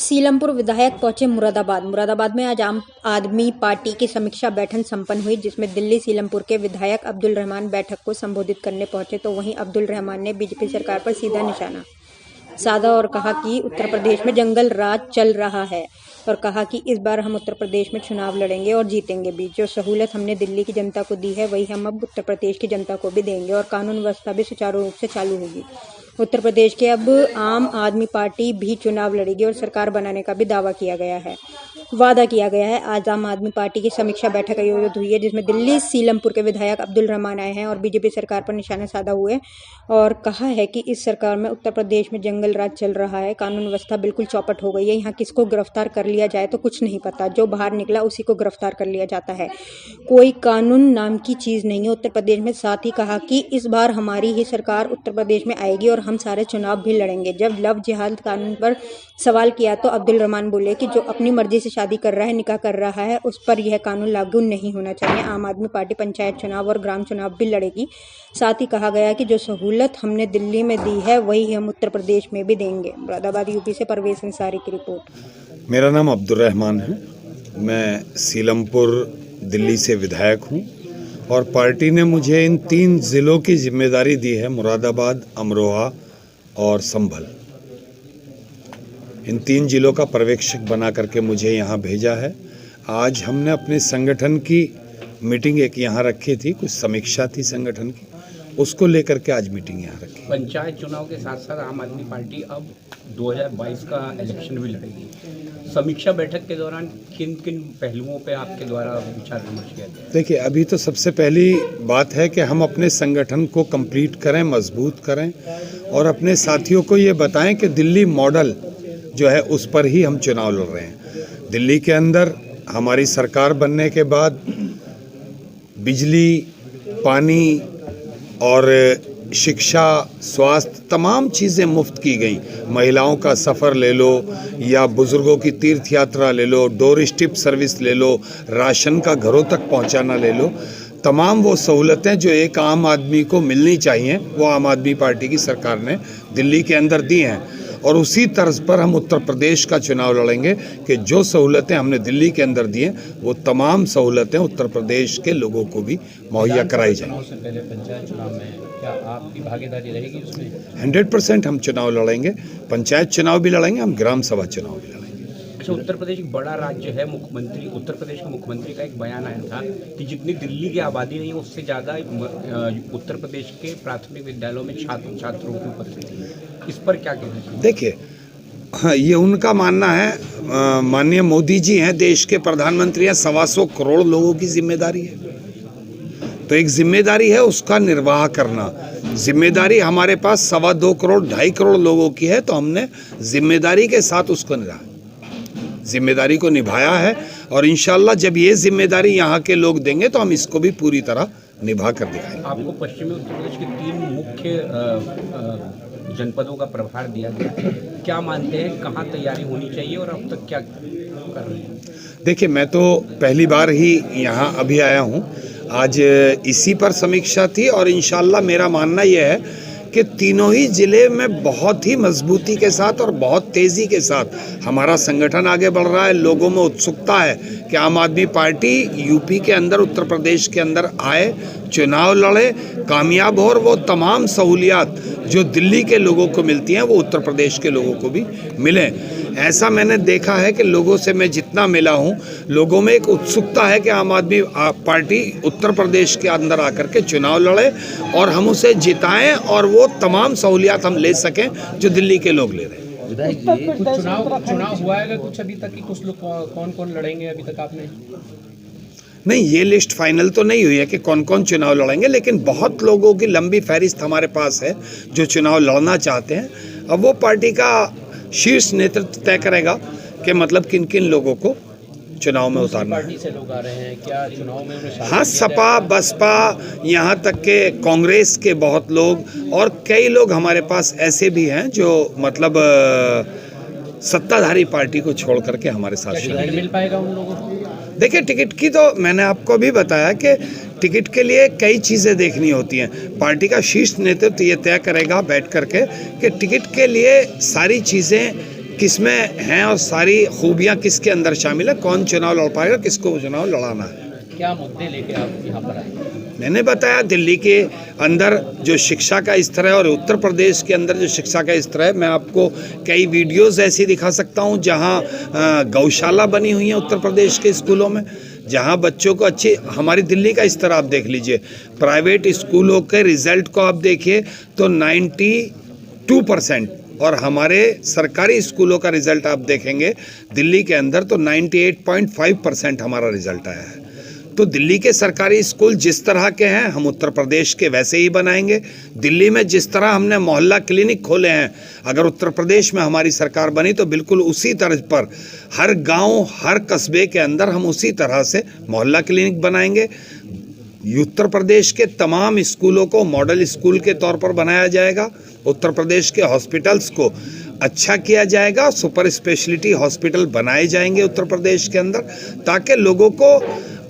सीलमपुर विधायक पहुंचे मुरादाबाद में आज आम आदमी पार्टी की समीक्षा बैठक संपन्न हुई, जिसमें दिल्ली सीलमपुर के विधायक अब्दुल रहमान बैठक को संबोधित करने पहुंचे। तो वहीं अब्दुल रहमान ने बीजेपी सरकार पर सीधा निशाना साधा और कहा कि उत्तर प्रदेश में जंगल राज चल रहा है और कहा कि इस बार हम उत्तर प्रदेश में चुनाव लड़ेंगे और जीतेंगे भी। जो सहूलत हमने दिल्ली की जनता को दी है वही हम अब उत्तर प्रदेश की जनता को भी देंगे और कानून व्यवस्था भी सुचारू रूप से चालू होगी। उत्तर प्रदेश के अब आम आदमी पार्टी भी चुनाव लड़ेगी और सरकार बनाने का भी वादा किया गया है। आज आम आदमी पार्टी की समीक्षा बैठक आयोजित हुई है, जिसमें दिल्ली सीलमपुर के विधायक अब्दुल रहमान आए हैं और बीजेपी सरकार पर निशाना साधा हुए और कहा है कि इस सरकार में उत्तर प्रदेश में जंगल राज चल रहा है, कानून व्यवस्था बिल्कुल चौपट हो गई है। यहाँ किसको गिरफ्तार कर लिया जाए तो कुछ नहीं पता, जो बाहर निकला उसी को गिरफ्तार कर लिया जाता है। कोई कानून नाम की चीज नहीं है उत्तर प्रदेश में। साथ ही कहा कि इस बार हमारी ही सरकार उत्तर प्रदेश में आएगी और हम सारे चुनाव भी लड़ेंगे। जब लव जिहाद कानून पर सवाल किया तो अब्दुल रहमान बोले कि जो अपनी मर्जी से शादी कर रहा है, निकाह कर रहा है, उस पर यह कानून लागू नहीं होना चाहिए। आम आदमी पार्टी पंचायत चुनाव और ग्राम चुनाव भी लड़ेगी। साथ ही कहा गया कि जो सहूलत हमने दिल्ली में दी है वही हम उत्तर प्रदेश में भी देंगे। मुरादाबाद यूपी से परवेज अंसारी की रिपोर्ट। मेरा नाम अब्दुल रहमान है। मैं सीलमपुर दिल्ली से विधायक हूँ और पार्टी ने मुझे इन 3 ज़िलों की जिम्मेदारी दी है, मुरादाबाद, अमरोहा और संभल। इन 3 ज़िलों का पर्यवेक्षक बना करके मुझे यहाँ भेजा है। आज हमने अपने संगठन की मीटिंग एक यहाँ रखी थी, कुछ समीक्षा थी संगठन की, उसको लेकर के आज मीटिंग यहाँ रखी। पंचायत चुनाव के साथ साथ आम आदमी पार्टी अब 2022 का इलेक्शन भी लड़ेगी। समीक्षा बैठक के दौरान किन किन पहलुओं पे आपके द्वारा विचार विमर्श किया गया? देखिए, अभी तो सबसे पहली बात है कि हम अपने संगठन को कंप्लीट करें, मजबूत करें और अपने साथियों को ये बताएं कि दिल्ली मॉडल जो है उस पर ही हम चुनाव लड़ रहे हैं। दिल्ली के अंदर हमारी सरकार बनने के बाद बिजली, पानी और शिक्षा, स्वास्थ्य, तमाम चीज़ें मुफ्त की गई। महिलाओं का सफ़र ले लो या बुज़ुर्गों की तीर्थ यात्रा ले लो, डोर स्टेप सर्विस ले लो, राशन का घरों तक पहुंचाना ले लो, तमाम वो सहूलतें जो एक आम आदमी को मिलनी चाहिए वो आम आदमी पार्टी की सरकार ने दिल्ली के अंदर दी हैं। और उसी तर्ज पर हम उत्तर प्रदेश का चुनाव लड़ेंगे कि जो सहूलतें हमने दिल्ली के अंदर दी हैं वो तमाम सहूलतें उत्तर प्रदेश के लोगों को भी मुहैया कराई जाएंगी। उससे पहले पंचायत चुनाव में क्या आपकी भागीदारी रहेगी उसमें? 100% हम चुनाव लड़ेंगे, पंचायत चुनाव भी लड़ेंगे, हम ग्राम सभा चुनाव भी लड़ेंगे। अच्छा, उत्तर प्रदेश एक बड़ा राज्य है। उत्तर प्रदेश के मुख्यमंत्री का एक बयान आया था कि जितनी दिल्ली की आबादी नहीं है उससे ज़्यादा उत्तर प्रदेश के प्राथमिक विद्यालयों में छात्रों की उपस्थिति है। इस पर क्या कहना चाहिए? देखिए, ये उनका मानना है। माननीय मोदी जी हैं, देश के प्रधानमंत्री हैं, 125 करोड़ लोगों की जिम्मेदारी है। तो एक जिम्मेदारी है उसका निर्वाह करना। जिम्मेदारी हमारे पास 2.25 करोड़ 2.5 करोड़ लोगों की है, तो हमने जिम्मेदारी के साथ उसको जिम्मेदारी को निभाया है और इंशाल्लाह जब ये जिम्मेदारी यहाँ के लोग देंगे तो हम इसको भी पूरी तरह निभा कर दिखाएंगे। आपको पश्चिमी उत्तर प्रदेश के 3 मुख्य जनपदों का प्रभार दिया गया है। क्या मानते हैं, कहाँ तैयारी होनी चाहिए और अब तक क्या कर रहे हैं? देखिए, मैं तो पहली बार ही यहाँ अभी आया हूँ। आज इसी पर समीक्षा थी और इंशाल्लाह मेरा मानना यह है कि तीनों ही ज़िले में बहुत ही मजबूती के साथ और बहुत तेज़ी के साथ हमारा संगठन आगे बढ़ रहा है। लोगों में उत्सुकता है कि आम आदमी पार्टी यूपी के अंदर, उत्तर प्रदेश के अंदर आए, चुनाव लड़े, कामयाब हो और वो तमाम सहूलियात जो दिल्ली के लोगों को मिलती हैं वो उत्तर प्रदेश के लोगों को भी मिलें। ऐसा मैंने देखा है कि लोगों से मैं जितना मिला हूँ, लोगों में एक उत्सुकता है कि आम आदमी पार्टी उत्तर प्रदेश के अंदर आकर के चुनाव लड़े और हम उसे जिताएं और वो तमाम सहूलियात हम ले सकें जो दिल्ली के लोग ले रहे हैं। विधायक जी, कुछ चुनाव हुआ है कुछ अभी तक कि कुछ लोग कौन लड़ेंगे अभी तक आपने? नहीं, ये लिस्ट फाइनल तो नहीं हुई है कि कौन कौन चुनाव लड़ेंगे, लेकिन बहुत लोगों की लंबी फहरिस्त हमारे पास है जो चुनाव लड़ना चाहते हैं। अब वो पार्टी का शीर्ष नेतृत्व तय करेगा कि मतलब किन किन लोगों को चुनाव में उतारना है। पार्टी से लोग आ रहे हैं क्या चुनाव में? हाँ, सपा, बसपा, यहाँ तक के कांग्रेस के बहुत लोग और कई लोग हमारे पास ऐसे भी हैं जो मतलब सत्ताधारी पार्टी को छोड़ करके हमारे साथ टिकट मिल पाएगा उन लोगों को? देखिए, टिकट की तो मैंने आपको भी बताया कि टिकट के लिए कई चीज़ें देखनी होती हैं। पार्टी का शीर्ष नेतृत्व ये तय करेगा बैठ करके कि टिकट के लिए सारी चीज़ें किसमें हैं और सारी खूबियाँ किसके अंदर शामिल है, कौन चुनाव लड़ पाएगा, किसको चुनाव लड़ाना है। क्या मुद्दे लेके आप यहाँ पर आए? मैंने बताया दिल्ली के अंदर जो शिक्षा का स्तर है और उत्तर प्रदेश के अंदर जो शिक्षा का स्तर है, मैं आपको कई वीडियोस ऐसी दिखा सकता हूं जहां गौशाला बनी हुई है उत्तर प्रदेश के स्कूलों में, जहां बच्चों को अच्छी, हमारी दिल्ली का स्तर आप देख लीजिए, प्राइवेट स्कूलों के रिजल्ट को आप देखिए तो 92% और हमारे सरकारी स्कूलों का रिजल्ट आप देखेंगे दिल्ली के अंदर तो 98.5% हमारा रिजल्ट आया है। तो दिल्ली के सरकारी स्कूल जिस तरह के हैं हम उत्तर प्रदेश के वैसे ही बनाएंगे। दिल्ली में जिस तरह हमने मोहल्ला क्लिनिक खोले हैं, अगर उत्तर प्रदेश में हमारी सरकार बनी तो बिल्कुल उसी तर्ज पर हर गांव हर कस्बे के अंदर हम उसी तरह से मोहल्ला क्लिनिक बनाएंगे। उत्तर प्रदेश के तमाम स्कूलों को मॉडल स्कूल के तौर पर बनाया जाएगा। उत्तर प्रदेश के हॉस्पिटल्स को अच्छा किया जाएगा, सुपर स्पेशलिटी हॉस्पिटल बनाए जाएंगे उत्तर प्रदेश के अंदर, ताकि लोगों को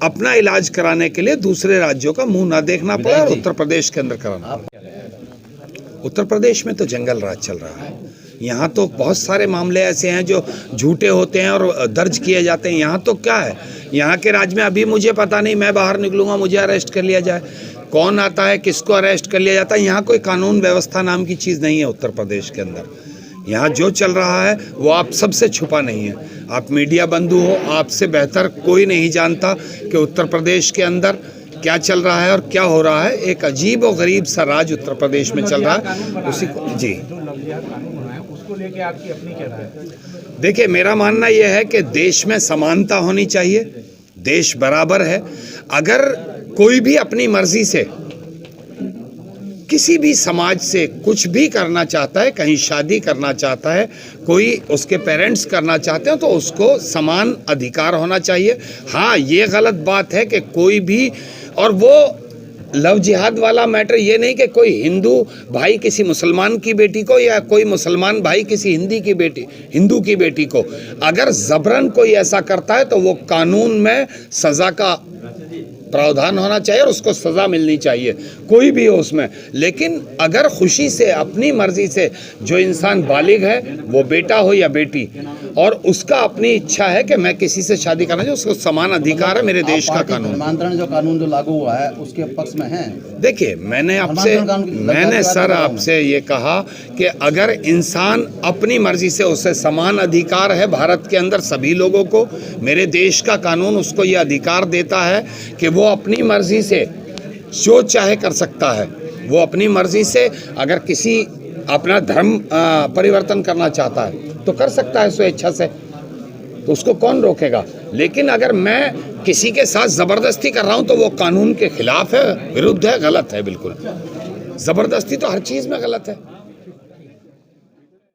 अपना इलाज कराने के लिए दूसरे राज्यों का मुंह ना देखना पड़े और उत्तर प्रदेश के अंदर कराना। उत्तर प्रदेश में तो जंगल राज चल रहा है। यहाँ तो बहुत सारे मामले ऐसे हैं जो झूठे होते हैं और दर्ज किए जाते हैं। यहाँ तो क्या है, यहाँ के राज्य में अभी मुझे पता नहीं, मैं बाहर निकलूंगा मुझे अरेस्ट कर लिया जाए, कौन आता है किसको अरेस्ट कर लिया जाता है। यहाँ कोई कानून व्यवस्था नाम की चीज़ नहीं है उत्तर प्रदेश के अंदर। यहाँ जो चल रहा है वो आप सबसे छुपा नहीं है। आप मीडिया बंधु हो, आपसे बेहतर कोई नहीं जानता कि उत्तर प्रदेश के अंदर क्या चल रहा है और क्या हो रहा है। एक अजीब और गरीब सा राज उत्तर प्रदेश में चल रहा है। उसी को जी उसको लेके आपकी अपनी क्या राय है? देखिए, मेरा मानना यह है कि देश में समानता होनी चाहिए, देश बराबर है। अगर कोई भी अपनी मर्जी से किसी भी समाज से कुछ भी करना चाहता है, कहीं शादी करना चाहता है, कोई उसके पेरेंट्स करना चाहते हैं, तो उसको समान अधिकार होना चाहिए। हाँ, ये गलत बात है कि कोई भी, और वो लव जिहाद वाला मैटर ये नहीं कि कोई हिंदू भाई किसी मुसलमान की बेटी को या कोई मुसलमान भाई किसी हिंदू की बेटी को, अगर जबरन कोई ऐसा करता है तो वो कानून में सज़ा का प्रावधान होना चाहिए और उसको सज़ा मिलनी चाहिए, कोई भी हो उसमें। लेकिन अगर खुशी से अपनी मर्जी से जो इंसान बालिग है, वो बेटा हो या बेटी, और उसका अपनी इच्छा है कि मैं किसी से शादी करना चाहिए, उसको समान अधिकार है मेरे देश का कानून। धर्मांतरण जो कानून जो लागू हुआ है उसके पक्ष में है। देखिए, मैंने सर आपसे ये कहा कि अगर इंसान अपनी मर्जी से, उसे समान अधिकार है भारत के अंदर सभी लोगों को, मेरे देश का कानून उसको ये अधिकार देता है कि वो अपनी मर्जी से जो चाहे कर सकता है। वो अपनी मर्जी से अगर किसी अपना धर्म परिवर्तन करना चाहता है तो कर सकता है स्वेच्छा से, तो उसको कौन रोकेगा। लेकिन अगर मैं किसी के साथ ज़बरदस्ती कर रहा हूं तो वो कानून के खिलाफ है, विरुद्ध है, गलत है। बिल्कुल ज़बरदस्ती तो हर चीज़ में गलत है।